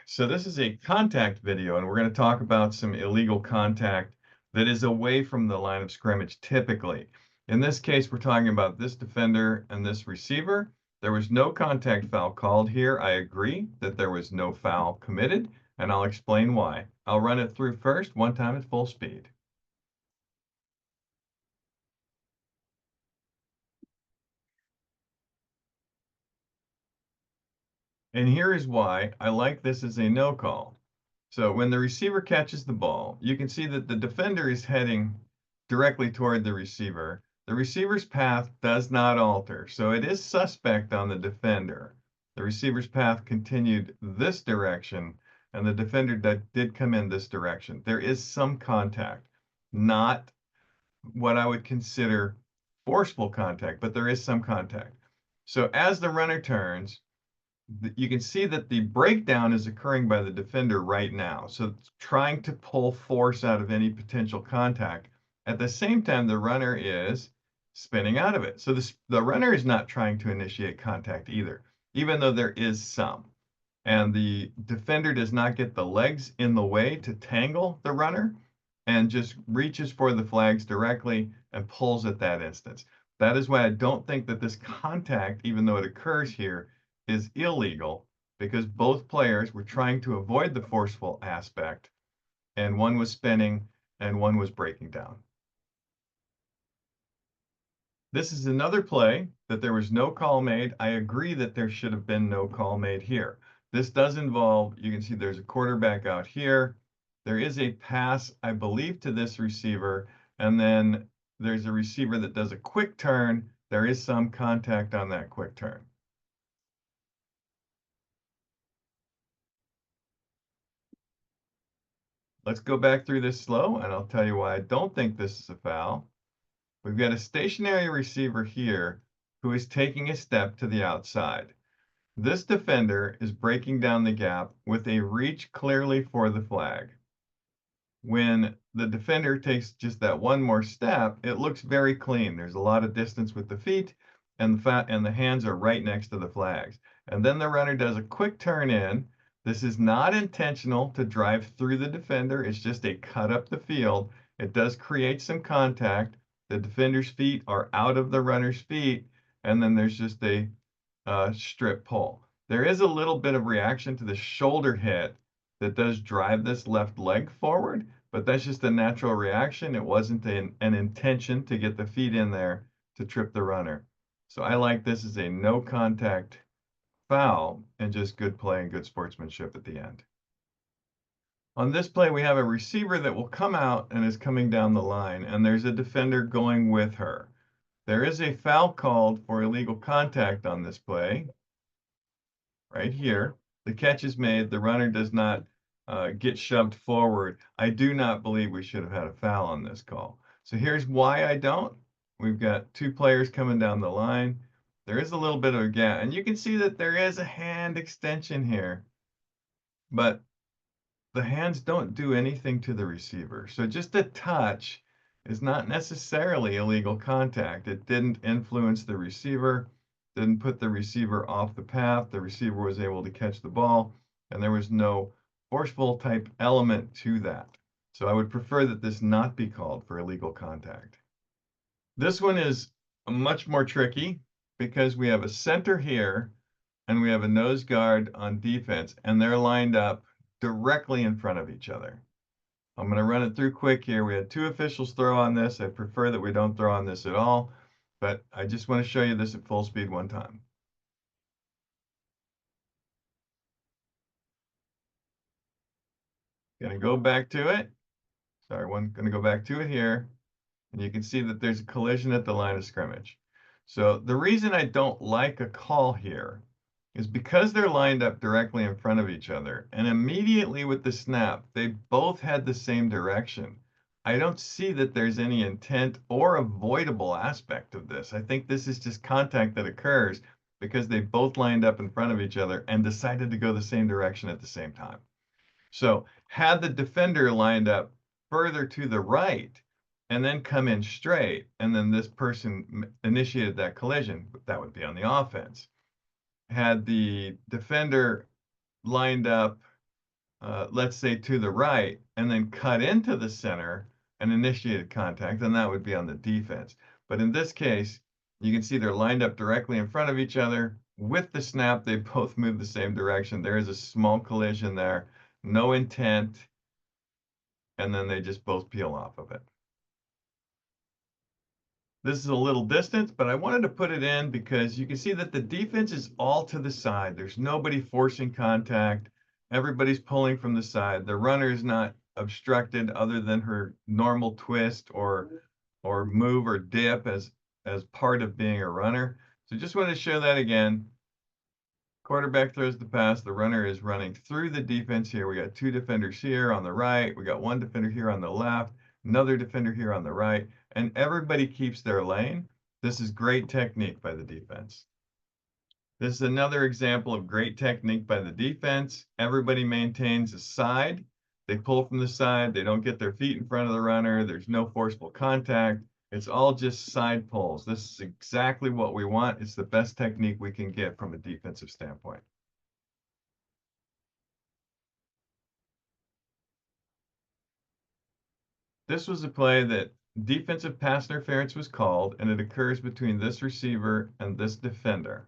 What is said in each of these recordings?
So this is a contact video, and we're going to talk about some illegal contact that is away from the line of scrimmage typically. In this case, we're talking about this defender and this receiver. There was no contact foul called here. I agree that there was no foul committed, and I'll explain why. I'll run it through first, one time at full speed. And here is why I like this as a no call. So when the receiver catches the ball, you can see that the defender is heading directly toward the receiver. The receiver's path does not alter, so it is suspect on the defender. The receiver's path continued this direction, and the defender did come in this direction. There is some contact, not what I would consider forceful contact, but there is some contact. So as the runner turns, you can see that the breakdown is occurring by the defender right now. So it's trying to pull force out of any potential contact. At the same time, the runner is spinning out of it. So the runner is not trying to initiate contact either, even though there is some. And the defender does not get the legs in the way to tangle the runner and just reaches for the flags directly and pulls at that instance. That is why I don't think that this contact, even though it occurs here, is illegal, because both players were trying to avoid the forceful aspect, and one was spinning and one was breaking down. This is another play that there was no call made. I agree that there should have been no call made here. This does involve, you can see there's a quarterback out here. There is a pass, I believe, to this receiver, and then there's a receiver that does a quick turn. There is some contact on that quick turn. Let's go back through this slow, and I'll tell you why I don't think this is a foul. We've got a stationary receiver here who is taking a step to the outside. This defender is breaking down the gap with a reach clearly for the flag. When the defender takes just that one more step, it looks very clean. There's a lot of distance with the feet, and the hands are right next to the flags. And then the runner does a quick turn in. This is not intentional to drive through the defender. It's just a cut up the field. It does create some contact. The defender's feet are out of the runner's feet, and then there's just a strip pull. There is a little bit of reaction to the shoulder hit that does drive this left leg forward, but that's just a natural reaction. It wasn't an intention to get the feet in there to trip the runner. So I like this as a no contact foul and just good play and good sportsmanship at the end. On this play, we have a receiver that will come out and is coming down the line, and there's a defender going with her. There is a foul called for illegal contact on this play. Right here, the catch is made. The runner does not get shoved forward. I do not believe we should have had a foul on this call. So here's why I don't. We've got two players coming down the line. There is a little bit of a gap, and you can see that there is a hand extension here, but the hands don't do anything to the receiver. So just a touch is not necessarily illegal contact. It didn't influence the receiver, didn't put the receiver off the path. The receiver was able to catch the ball, and there was no forceful type element to that. So I would prefer that this not be called for illegal contact. This one is much more tricky because we have a center here and we have a nose guard on defense, and they're lined up directly in front of each other. I'm going to run it through quick here. We had two officials throw on this. I prefer that we don't throw on this at all, but I just want to show you this at full speed one time. Going to go back to it. Sorry, going to go back to it here. And you can see that there's a collision at the line of scrimmage. So the reason I don't like a call here is because they're lined up directly in front of each other, and immediately with the snap, they both had the same direction. I don't see that there's any intent or avoidable aspect of this. I think this is just contact that occurs because they both lined up in front of each other and decided to go the same direction at the same time. So had the defender lined up further to the right and then come in straight, and then this person initiated that collision, that would be on the offense. Had the defender lined up let's say to the right, and then cut into the center and initiated contact, then that would be on the defense. But in this case, you can see they're lined up directly in front of each other. With the snap, they both move the same direction. There is a small collision there, no intent, and then they just both peel off of it. This is a little distance, but I wanted to put it in because you can see that the defense is all to the side. There's nobody forcing contact. Everybody's pulling from the side. The runner is not obstructed other than her normal twist or move or dip as part of being a runner. So just wanted to show that again. Quarterback throws the pass. The runner is running through the defense here. We got two defenders here on the right. We got one defender here on the left, another defender here on the right, and everybody keeps their lane. This is great technique by the defense. This is another example of great technique by the defense. Everybody maintains a side. They pull from the side. They don't get their feet in front of the runner. There's no forceful contact. It's all just side pulls. This is exactly what we want. It's the best technique we can get from a defensive standpoint. This was a play that defensive pass interference was called, and it occurs between this receiver and this defender.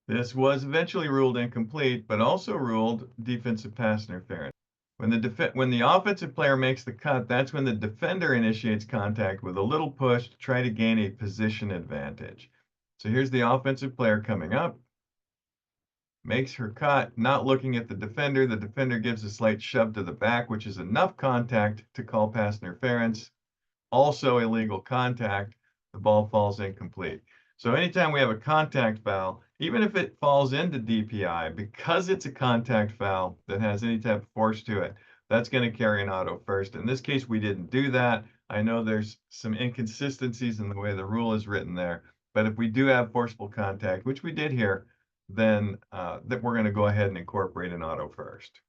This was eventually ruled incomplete, but also ruled defensive pass interference. When the offensive player makes the cut, that's when the defender initiates contact with a little push to try to gain a position advantage. So here's the offensive player coming up, makes her cut, not looking at the defender. The defender gives a slight shove to the back, which is enough contact to call pass interference. Also illegal contact. The ball falls incomplete. So anytime we have a contact foul, even if it falls into DPI, because it's a contact foul that has any type of force to it, that's going to carry an auto first. In this case, we didn't do that. I know there's some inconsistencies in the way the rule is written there, but if we do have forcible contact, which we did here, then that we're going to go ahead and incorporate an auto first.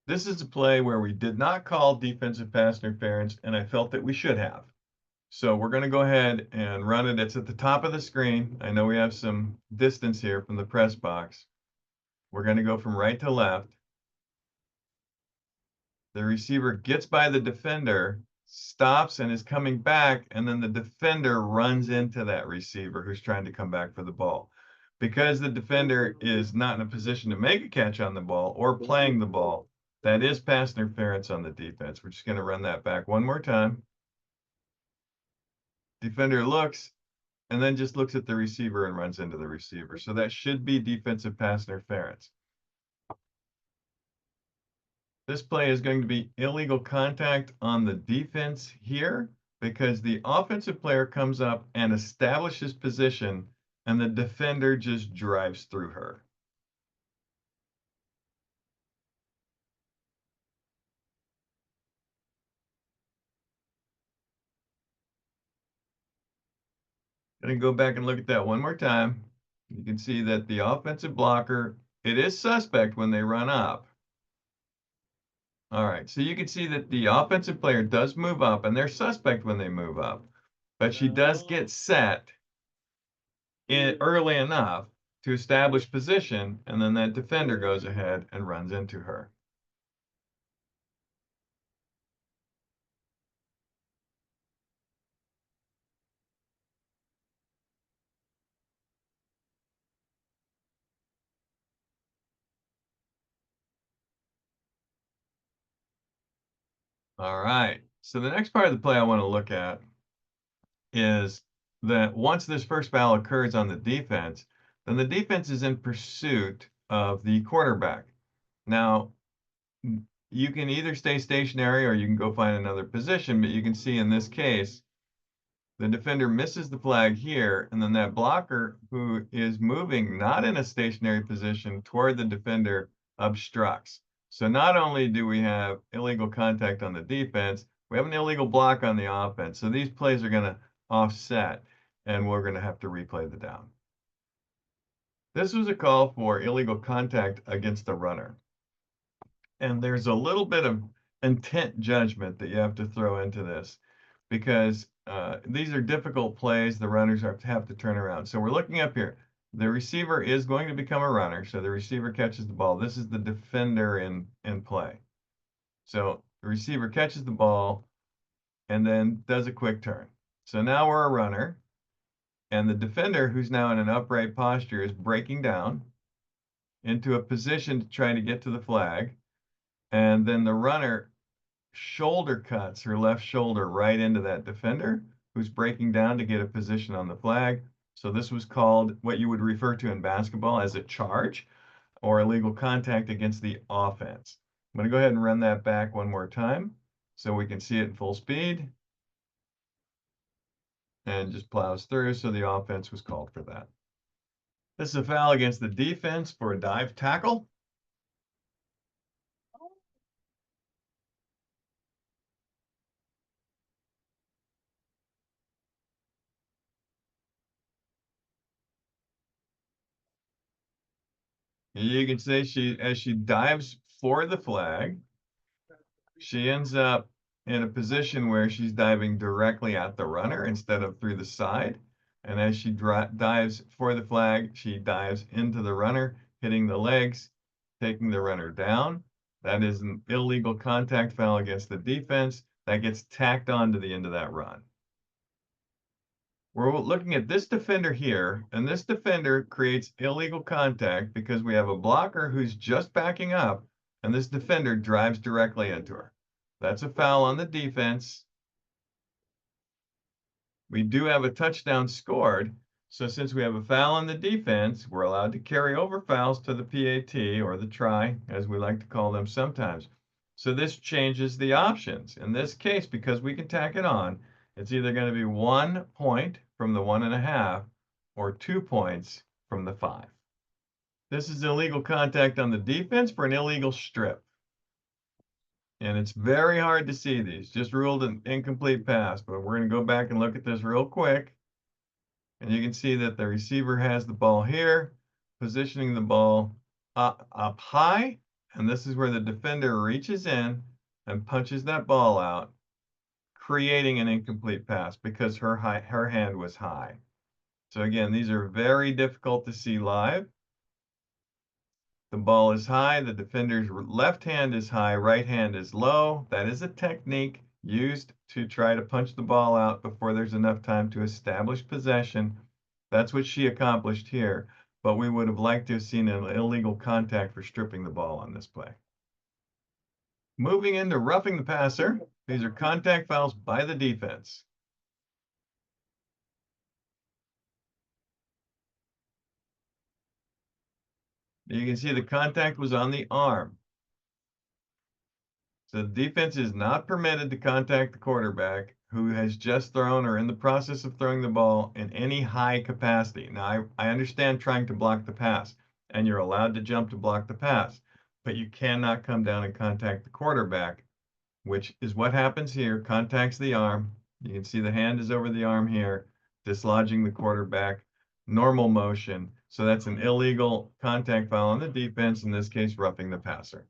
This is a play where we did not call defensive pass interference, and I felt that we should have. So we're going to go ahead and run it. It's at the top of the screen. I know we have some distance here from the press box. We're going to go from right to left. The receiver gets by the defender, stops and is coming back, and then the defender runs into that receiver who's trying to come back for the ball. Because the defender is not in a position to make a catch on the ball or playing the ball, that is pass interference on the defense. We're just going to run that back one more time. Defender looks and then just looks at the receiver and runs into the receiver. So that should be defensive pass interference. This play is going to be illegal contact on the defense here because the offensive player comes up and establishes position and the defender just drives through her. Going to go back and look at that one more time. You can see that the offensive blocker, it is suspect when they run up. All right, so you can see that the offensive player does move up, and they're suspect when they move up. But she does get set early enough to establish position, and then that defender goes ahead and runs into her. All right, so the next part of the play I want to look at is that once this first foul occurs on the defense, then the defense is in pursuit of the quarterback. Now, you can either stay stationary or you can go find another position, but you can see in this case, the defender misses the flag here, and then that blocker who is moving not in a stationary position toward the defender obstructs. So not only do we have illegal contact on the defense, we have an illegal block on the offense. So these plays are going to offset, and we're going to have to replay the down. This was a call for illegal contact against the runner. And there's a little bit of intent judgment that you have to throw into this because these are difficult plays. The runners have to turn around. So we're looking up here. The receiver is going to become a runner, so the receiver catches the ball. This is the defender in play. So the receiver catches the ball and then does a quick turn. So now we're a runner, and the defender, who's now in an upright posture, is breaking down into a position to try to get to the flag, and then the runner shoulder cuts her left shoulder right into that defender who's breaking down to get a position on the flag. So this was called what you would refer to in basketball as a charge or illegal contact against the offense. I'm going to go ahead and run that back one more time so we can see it in full speed. And just plows through, so the offense was called for that. This is a foul against the defense for a dive tackle. You can see as she dives for the flag, she ends up in a position where she's diving directly at the runner instead of through the side. And as she dives for the flag, she dives into the runner, hitting the legs, taking the runner down. That is an illegal contact foul against the defense. That gets tacked on to the end of that run. We're looking at this defender here, and this defender creates illegal contact because we have a blocker who's just backing up, and this defender drives directly into her. That's a foul on the defense. We do have a touchdown scored, so since we have a foul on the defense, we're allowed to carry over fouls to the PAT, or the try, as we like to call them sometimes. So this changes the options. In this case, because we can tack it on, it's either going to be 1 point from the 1.5 or 2 points from the 5. This is illegal contact on the defense for an illegal strip. And it's very hard to see these, just ruled an incomplete pass, but we're going to go back and look at this real quick. And you can see that the receiver has the ball here, positioning the ball up high. And this is where the defender reaches in and punches that ball out, creating an incomplete pass because her hand was high. So again, these are very difficult to see live. The ball is high, the defender's left hand is high, right hand is low. That is a technique used to try to punch the ball out before there's enough time to establish possession. That's what she accomplished here, but we would have liked to have seen an illegal contact for stripping the ball on this play. Moving into roughing the passer, these are contact fouls by the defense. You can see the contact was on the arm. So the defense is not permitted to contact the quarterback who has just thrown or in the process of throwing the ball in any high capacity. Now, I understand trying to block the pass, and you're allowed to jump to block the pass, but you cannot come down and contact the quarterback, which is what happens here, contacts the arm. You can see the hand is over the arm here, dislodging the quarterback, normal motion. So that's an illegal contact foul on the defense, in this case, roughing the passer.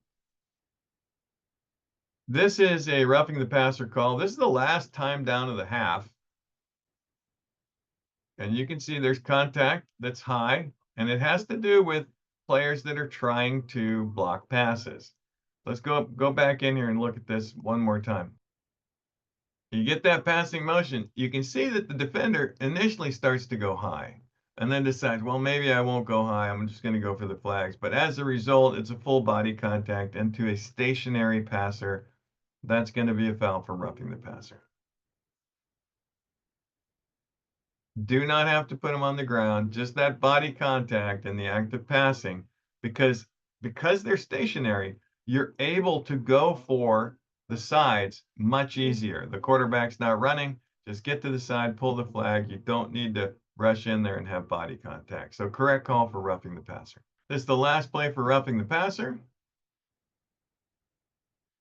This is a roughing the passer call. This is the last time down of the half. And you can see there's contact that's high, and it has to do with players that are trying to block passes. Let's go back in here and look at this one more time. You get that passing motion. You can see that the defender initially starts to go high and then decides, well, maybe I won't go high. I'm just going to go for the flags. But as a result, it's a full body contact, and to a stationary passer, that's going to be a foul for roughing the passer. Do not have to put them on the ground, just that body contact and the act of passing, because they're stationary, you're able to go for the sides much easier. The quarterback's not running, just get to the side, pull the flag. You don't need to rush in there and have body contact. So correct call for roughing the passer. This is the last play for roughing the passer,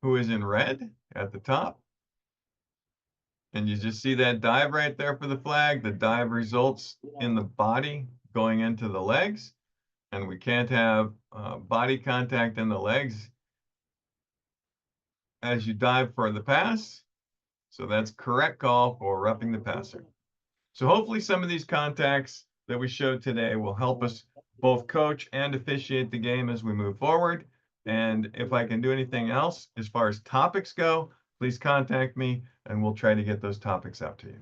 who is in red at the top. And you just see that dive right there for the flag. The dive results in the body going into the legs, and we can't have body contact in the legs as you dive for the pass. So that's correct call for roughing the passer. So hopefully some of these contacts that we showed today will help us both coach and officiate the game as we move forward. And if I can do anything else as far as topics go, please contact me and we'll try to get those topics out to you.